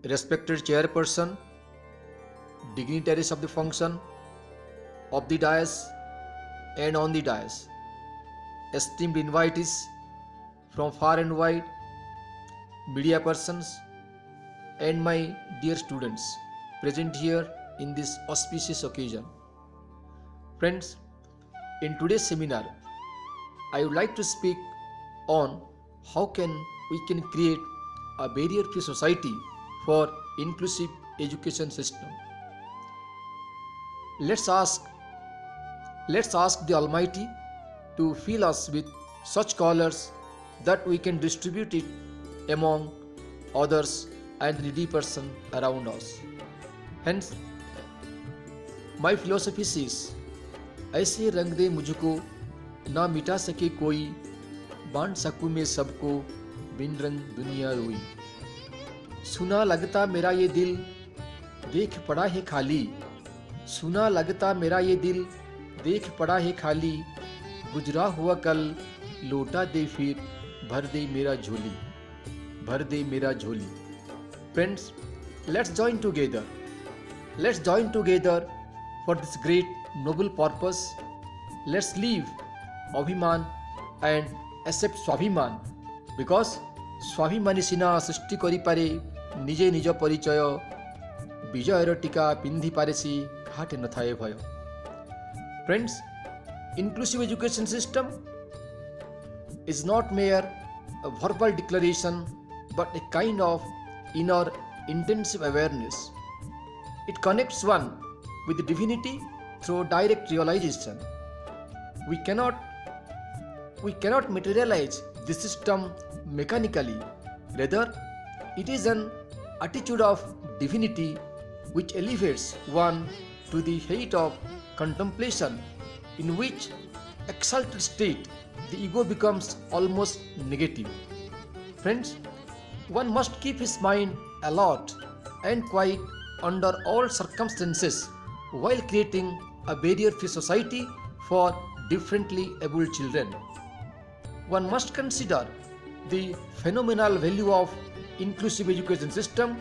respected chairperson, dignitaries of the function, of the dais and on the dais, esteemed invitees from far and wide, media persons, and my dear students present here in this auspicious occasion. Friends, in today's seminar, I would like to speak on how we can create a barrier-free society for inclusive education system. Let's ask the Almighty to fill us with such scholars that we can distribute it among others and needy person around us. Hence, my philosophy says, ऐसे रंग दे मुझको ना मिटा सके कोई, बांट सकूं मैं सबको बिन रंग दुनिया रोई। सुना लगता मेरा ये दिल देख पड़ा है खाली, सुना लगता मेरा ये दिल देख पड़ा है खाली, गुजरा हुआ कल लौटा दे फिर भर दे मेरा झोली, भर दे मेरा झोली। Friends, let's join together for this great noble purpose. Let's leave Abhiman and accept Swabhiman, because Swabhimani Sina सृष्टि करि पारे निजे निज परिचय, विजयर टीका पिंधि पारेसी घाटे न थाए भय। Friends, inclusive education system is not mere a verbal declaration but a kind of inner intensive awareness. It connects one with the divinity through direct realization. We cannot materialize this system mechanically. Rather, it is an attitude of divinity which elevates one to the height of contemplation, in which exalted state the ego becomes almost negative. Friends, one must keep his mind alert and quiet under all circumstances while creating a barrier-free society for differently abled children. One must consider the phenomenal value of inclusive education system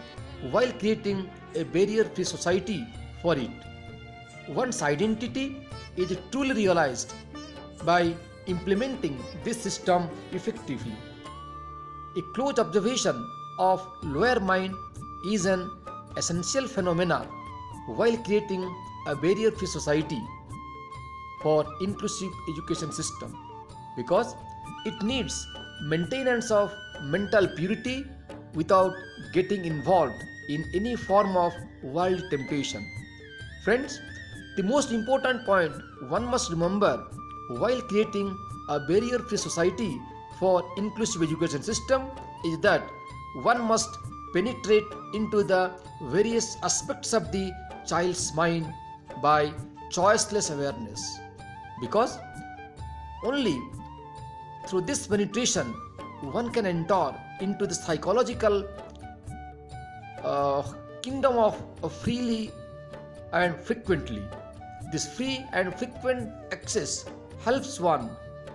while creating a barrier-free society for it. One's identity is truly realized by implementing this system effectively. A close observation of lower mind is an essential phenomena while creating a barrier-free society for inclusive education system, because it needs maintenance of mental purity without getting involved in any form of world temptation. Friends, the most important point one must remember while creating a barrier-free society for inclusive education system is that one must penetrate into the various aspects of the child's mind by choiceless awareness, because only through this penetration one can enter into the psychological kingdom of freely and frequently. This free and frequent access helps one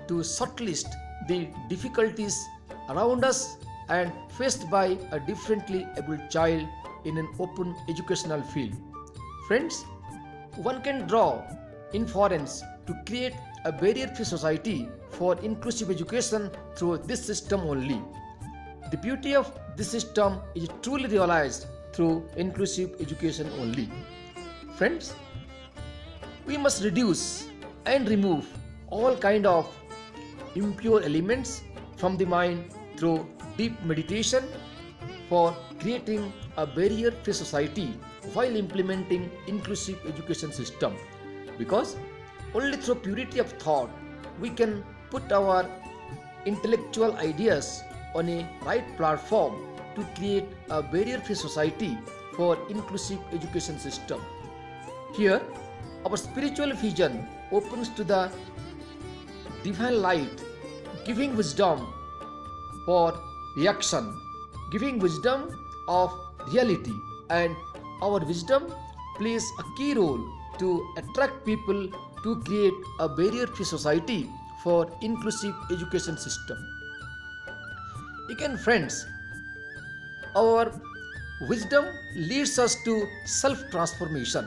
to shortlist the difficulties around us and faced by a differently abled child in an open educational field. Friends, one can draw inference to create a barrier-free society for inclusive education through this system only. The beauty of this system is truly realized through inclusive education only. Friends, we must reduce and remove all kind of impure elements from the mind through deep meditation for creating a barrier-free society while implementing inclusive education system, because only through purity of thought we can put our intellectual ideas on a right platform to create a barrier-free society for inclusive education system. Here, our spiritual vision opens to the divine light, giving wisdom for reaction, giving wisdom of reality, and our wisdom plays a key role to attract people to create a barrier-free society for inclusive education system. Again, friends, our Wisdom leads us to self-transformation,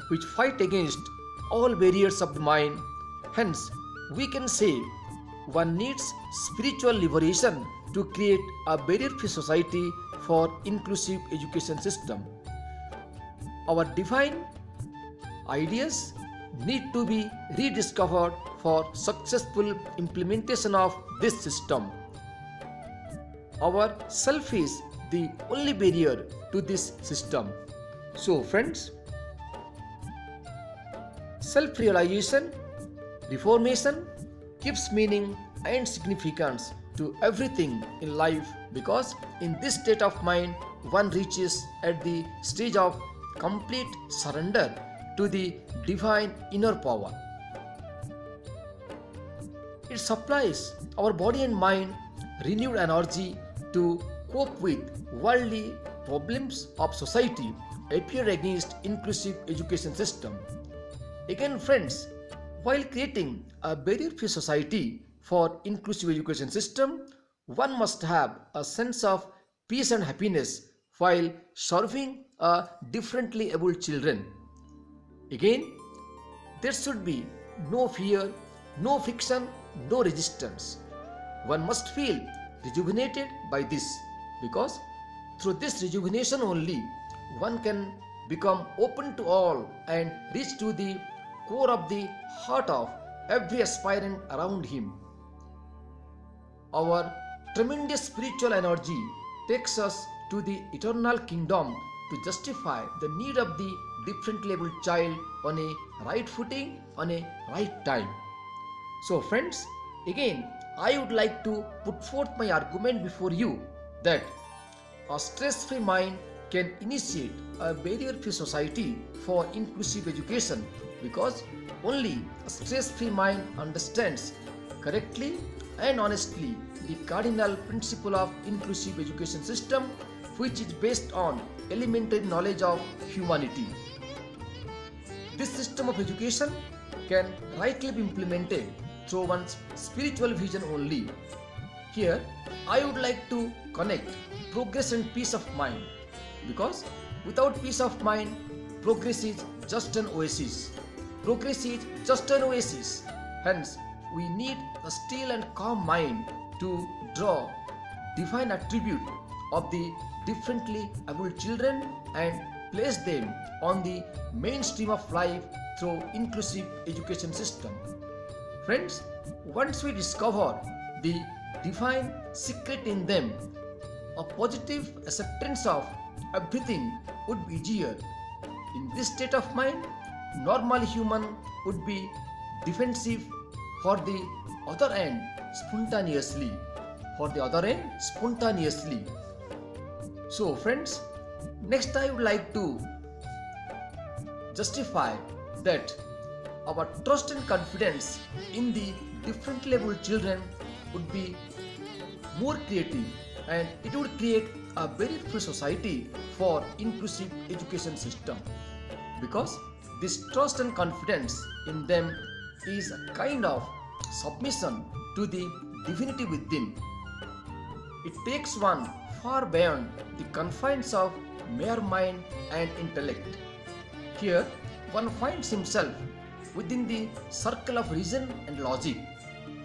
which fight against all barriers of the mind. Hence, we can say one needs spiritual liberation to create a barrier-free society for inclusive education system. Our divine ideas need to be rediscovered for successful implementation of this system. Our self is the only barrier to this system. So friends, self-realization, reformation gives meaning and significance to everything in life, because in this state of mind one reaches at the stage of complete surrender to the divine inner power. It supplies our body and mind renewed energy to cope with worldly problems of society appear against inclusive education system. Again friends, while creating a barrier-free society for inclusive education system, one must have a sense of peace and happiness while serving a differently abled children. Again, there should be no fear, no friction, no resistance. One must feel rejuvenated by this, because through this rejuvenation only one can become open to all and reach to the core of the heart of every aspirant around him. Our tremendous spiritual energy takes us to the eternal kingdom to justify the need of the differently abled child on a right footing, on a right time. So friends, again I would like to put forth my argument before you that a stress-free mind can initiate a barrier-free society for inclusive education, because only a stress-free mind understands correctly and honestly the cardinal principle of inclusive education system, which is based on elementary knowledge of humanity. This system of education can rightly be implemented through one's spiritual vision only. Here, I would like to connect progress and peace of mind, because without peace of mind, progress is just an oasis. Progress is just an oasis. Hence, we need a still and calm mind to draw divine attribute of the differently abled children and place them on the mainstream of life through inclusive education system. Friends, once we discover the divine secret in them, a positive acceptance of everything would be easier. In this state of mind, normal human would be defensive for the other end spontaneously. So friends, next I would like to justify that our trust and confidence in the differently abled children would be more creative, and it would create a very free society for inclusive education system, because this trust and confidence in them is a kind of submission to the divinity within. It takes one far beyond the confines of mere mind and intellect. Here, one finds himself within the circle of reason and logic,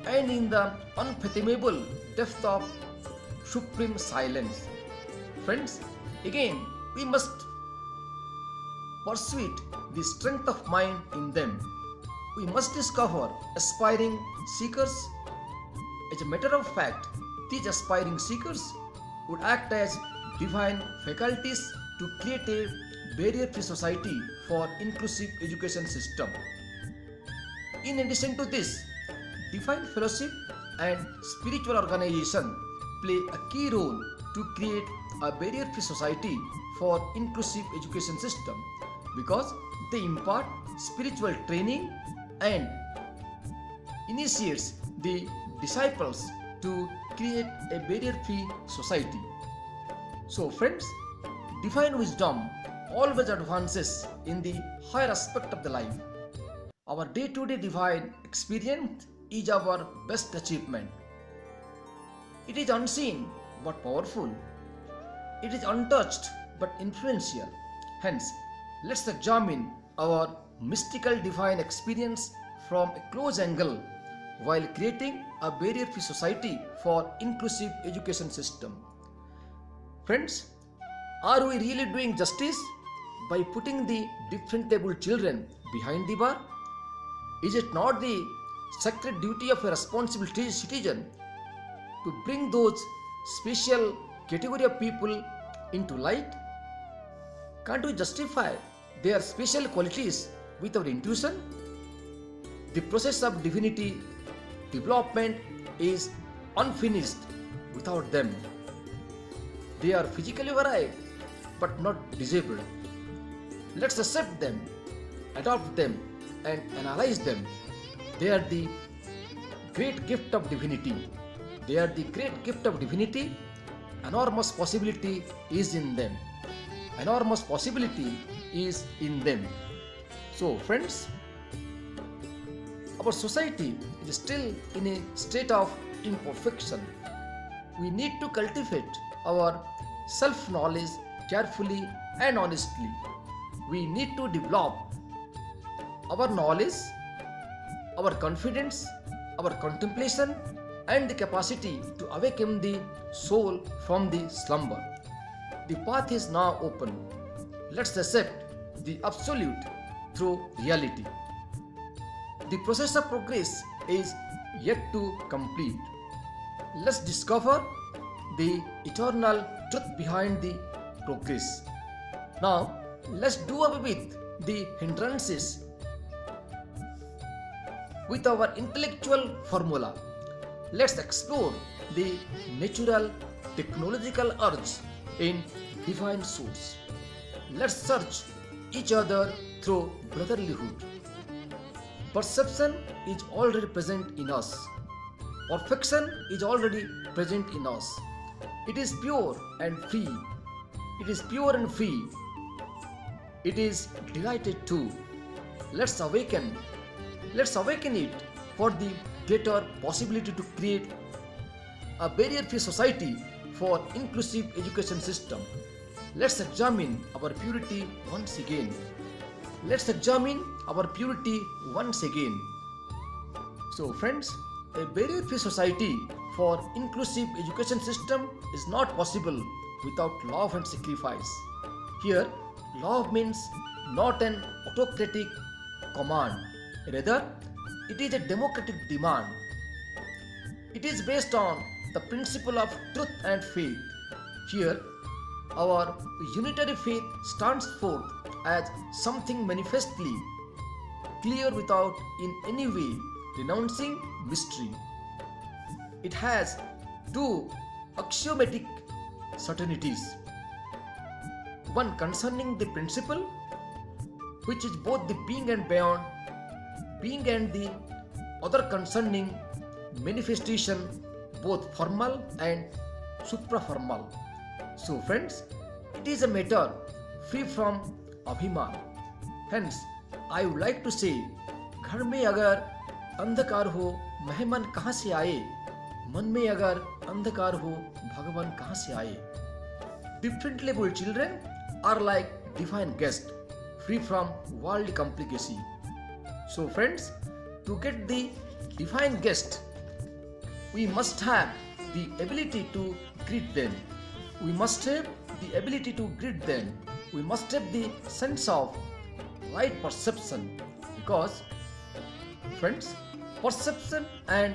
and in the unfathomable depth of supreme silence. Friends, again, we must pursue the strength of mind in them. We must discover aspiring seekers. As a matter of fact, these aspiring seekers would act as divine faculties to create a barrier-free society for inclusive education system. In addition to this, divine fellowship and spiritual organization play a key role to create a barrier-free society for inclusive education system, because they impart spiritual training and initiates the disciples to create a barrier-free society. So friends, divine wisdom always advances in the higher aspect of the life. Our day-to-day divine experience is our best achievement. It is unseen but powerful. it is untouched but influential. Hence, let's examine our mystical divine experience from a close angle while creating a barrier-free society for inclusive education system. Friends, are we really doing justice by putting the different abled children behind the bar? Is it not the sacred duty of a responsible citizen to bring those special category of people into light? Can't we justify their special qualities with our intuition? The process of divinity development is unfinished without them. They are physically varied but not disabled. Let's accept them, adopt them, and analyze them. They are the great gift of divinity. They are the great gift of divinity. Enormous possibility is in them. Enormous possibility is in them. So, friends, our society is still in a state of imperfection. We need to cultivate our self-knowledge carefully and honestly. We need to develop our knowledge, our confidence, our contemplation, and the capacity to awaken the soul from the slumber. The path is now open. Let's accept the absolute through reality. The process of progress is yet to complete. Let's discover the eternal truth behind the progress. Now, let's do away with the hindrances with our intellectual formula. Let's explore the natural technological urge in divine source. Let's search each other through brotherlyhood. Perception is already present in us. Perfection is already present in us. It is pure and free. It is pure and free. It is delighted too. Let's awaken it for the greater possibility to create a barrier-free society for inclusive education system. Let's examine our purity once again. Let's examine our purity once again. So friends, a barrier-free society for inclusive education system is not possible without love and sacrifice. Here, love means not an autocratic command. Rather, it is a democratic demand. It is based on the principle of truth and faith. Here, our unitary faith stands forth as something manifestly clear without in any way renouncing mystery. It has two axiomatic certainties. One concerning the principle, which is both the being and beyond being, and the other concerning manifestation, both formal and supraformal. So friends, it is a matter free from abhiman. Hence, I would like to say, घर में अगर अंधकार हो मेहमान कहाँ से आए, मन में अगर अंधकार हो भगवान कहाँ से आए. Differently abled children are like divine guests, free from worldly complicacy. So friends, to get the divine guest, we must have the ability to greet them. We must have the ability to greet them. We must have the sense of right perception, because friends, perception and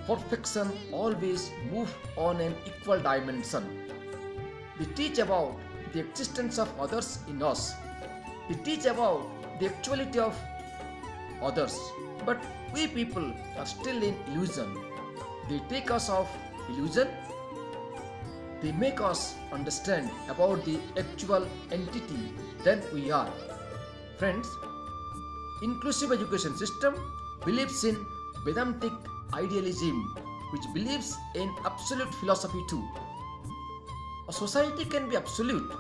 perfection always move on an equal dimension. They teach about the existence of others in us. They teach about the actuality of others. But we people are still in illusion. They take us off illusion. They make us understand about the actual entity than we are. Friends, inclusive education system believes in Vedantic idealism, which believes in absolute philosophy too. A society can be absolute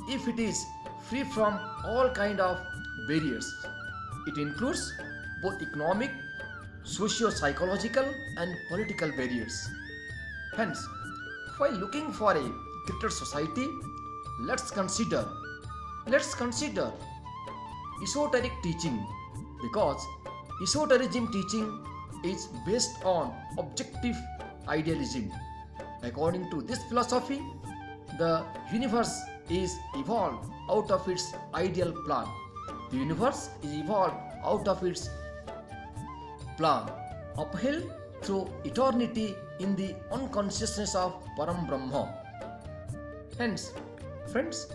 if it is free from all kind of barriers. It includes both economic, socio-psychological and political barriers. Hence, while looking for a greater society, let's consider let's consider esoteric teaching, because esotericism teaching is based on objective idealism. According to this philosophy, the universe is evolved out of its ideal plan. The universe is evolved out of its plan, upheld through eternity in the unconsciousness of Param Brahma. Hence, friends,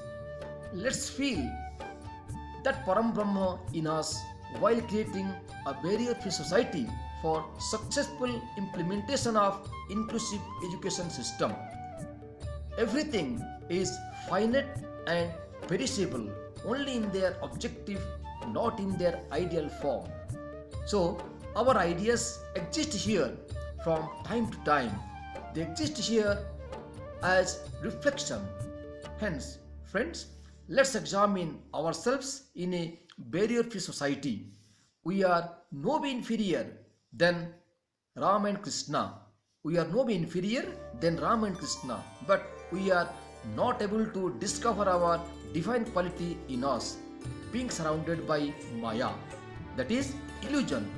let's feel that Param Brahma in us while creating a barrier-free society for successful implementation of inclusive education system. Everything is finite and perishable only in their objective, not in their ideal form. So, our ideas exist here from time to time. They exist here as reflection. Hence, friends, let's examine ourselves in a barrier-free society. We are no way inferior than Ram and Krishna. We are no way inferior than Ram and Krishna, but we are not able to discover our divine quality in us, being surrounded by Maya, that is illusion.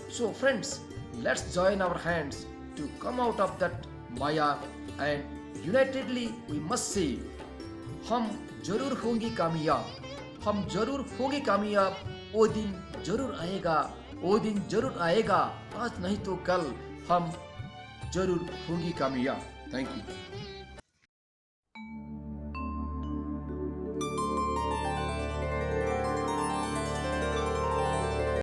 So friends, let's join our hands to come out of that Maya, and unitedly we must say, हम जरूर होंगे कामयाब, हम जरूर होंगे कामयाब, वो दिन जरूर आएगा, वो दिन जरूर आएगा, आज नहीं तो कल हम जरूर होंगे कामयाब. Thank you.